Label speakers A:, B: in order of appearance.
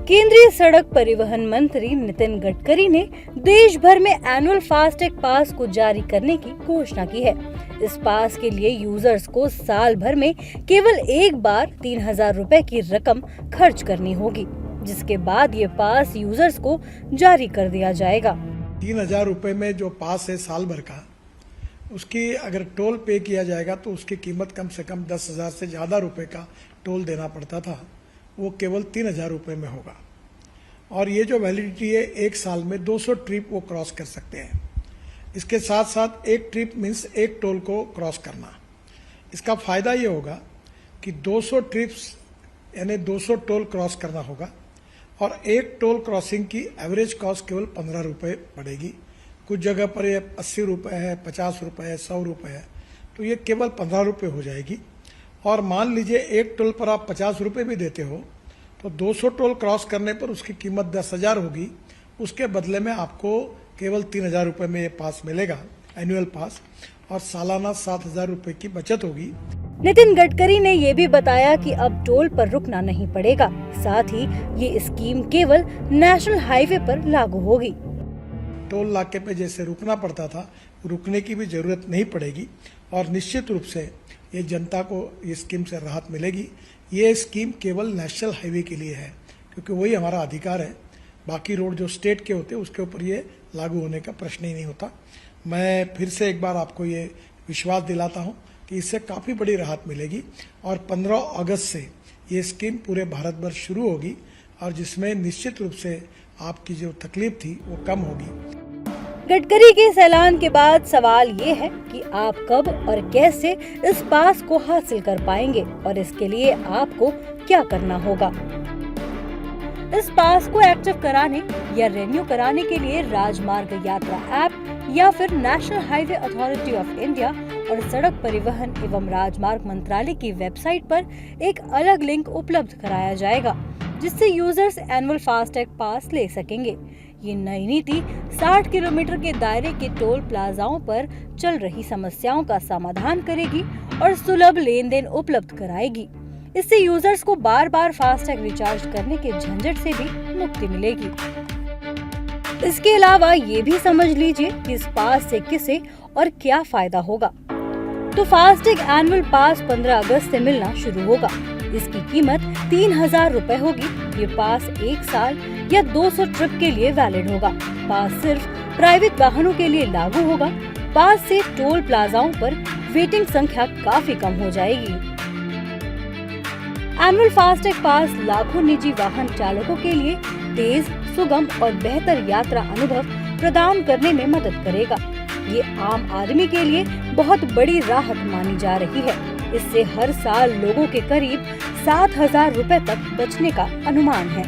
A: केंद्रीय सड़क परिवहन मंत्री नितिन गडकरी ने देश भर में एनुअल फास्टैग पास को जारी करने की घोषणा की है। इस पास के लिए यूजर्स को साल भर में केवल एक बार 3,000 रुपए की रकम खर्च करनी होगी, जिसके बाद ये पास यूजर्स को जारी कर दिया जाएगा।
B: 3,000 रुपए में जो पास है साल भर का, उसकी अगर टोल पे किया जाएगा तो उसकी कीमत कम से कम 10,000 से ज़्यादा रुपए का टोल देना पड़ता था, वो केवल 3,000 रुपये में होगा। और ये जो वैलिडिटी है, एक साल में 200 ट्रिप वो क्रॉस कर सकते हैं। इसके साथ साथ एक ट्रिप मीन्स एक टोल को क्रॉस करना। इसका फ़ायदा ये होगा कि 200 ट्रिप्स यानी 200 टोल क्रॉस करना होगा और एक टोल क्रॉसिंग की एवरेज कॉस्ट केवल 15 रुपये पड़ेगी। कुछ जगह पर ये 80 रुपये है, 50 रुपये है, 100 रुपये है, तो ये केवल 15 रुपये हो जाएगी। और मान लीजिए एक टोल पर आप 50 रुपये भी देते हो तो 200 टोल क्रॉस करने पर उसकी कीमत 10,000 होगी। उसके बदले में आपको केवल 3,000 रुपये में ये पास मिलेगा, एनुअल पास, और सालाना 7,000 रुपये की बचत होगी।
A: नितिन गडकरी ने ये भी बताया कि अब टोल पर रुकना नहीं पड़ेगा। साथ ही ये स्कीम केवल नेशनल हाईवे पर लागू होगी।
B: टोल नाके पे जैसे रुकना पड़ता था, रुकने की भी जरूरत नहीं पड़ेगी और निश्चित रूप से ये जनता को ये स्कीम से राहत मिलेगी। ये स्कीम केवल नेशनल हाईवे के लिए है, क्योंकि वही हमारा अधिकार है। बाकी रोड जो स्टेट के होते हैं उसके ऊपर ये लागू होने का प्रश्न ही नहीं होता। मैं फिर से एक बार आपको ये विश्वास दिलाता हूँ कि इससे काफ़ी बड़ी राहत मिलेगी और 15 अगस्त से ये स्कीम पूरे भारत भर शुरू होगी और जिसमें निश्चित रूप से आपकी जो तकलीफ थी वो कम होगी।
A: गडकरी के इस ऐलान के बाद सवाल ये है कि आप कब और कैसे इस पास को हासिल कर पाएंगे और इसके लिए आपको क्या करना होगा। इस पास को एक्टिव कराने या रिन्यू कराने के लिए राजमार्ग यात्रा ऐप या फिर national highway authority of India और सड़क परिवहन एवं राजमार्ग मंत्रालय की वेबसाइट पर एक अलग लिंक उपलब्ध कराया जाएगा, जिससे यूजर्स एनुअल फास्टैग पास ले सकेंगे। ये नई नीति 60 किलोमीटर के दायरे के टोल प्लाजाओं पर चल रही समस्याओं का समाधान करेगी और सुलभ लेन देन उपलब्ध कराएगी। इससे यूजर्स को बार बार फास्टैग रिचार्ज करने के झंझट से भी मुक्ति मिलेगी। इसके अलावा ये भी समझ लीजिए कि इस पास से किसे और क्या फायदा होगा। तो फास्टैग एनुअल पास 15 अगस्त से मिलना शुरू होगा। इसकी कीमत 3,000 रुपए होगी। ये पास एक साल या 200 ट्रिप के लिए वैलिड होगा। पास सिर्फ प्राइवेट वाहनों के लिए लागू होगा। पास से टोल प्लाजाओं पर वेटिंग संख्या काफी कम हो जाएगी। एनुअल फास्टैग पास लाखों निजी वाहन चालकों के लिए तेज, सुगम और बेहतर यात्रा अनुभव प्रदान करने में मदद करेगा। ये आम आदमी के लिए बहुत बड़ी राहत मानी जा रही है। इससे हर साल लोगों के करीब 7,000 रुपए तक बचने का अनुमान है।